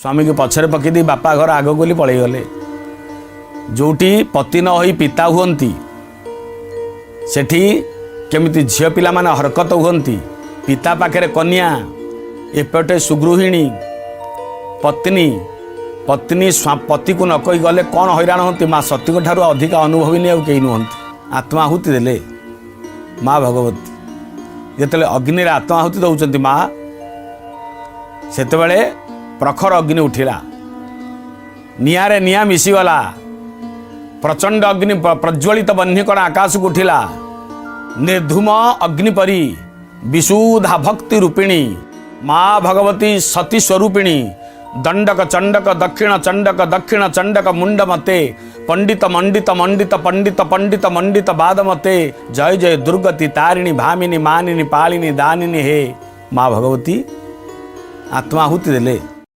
स्वामी को पछरे पकईदी बापा घर आग गोली पलैगले जोटी पति न होई पिता हुंती सेठी केमिति झियो पिला माने हरकत हुंती पिता पाखरे कन्या एपटे सुगृहिणी पत्नी पत्नी पति को न कही गले कौन हैरान होती माँ सती को ठारू अधिक अनुभवी नहीं कहीं नुहंती आत्माहुति देले माँ भगवती जिते अग्नि आत्माहुति दौरान माँ से प्रखर अग्नि उठिला निआरे निआ मिशीगला प्रचंड अग्नि प्रज्वलित बह्निकण आकाश को उठिला निर्धूम अग्नि परी विशुद्धा भक्ति रूपिणी माँ भगवती सती स्वरूपिणी दंडक चंडक दक्षिण चंडक मुंड मते पंडित मंडित मंडित पंडित पंडित मंडित बाद मते जय जय दुर्गति तारिणी भामिनी मानिनी पालिनी दानिनी हे माँ भगवती आत्माहुति देले।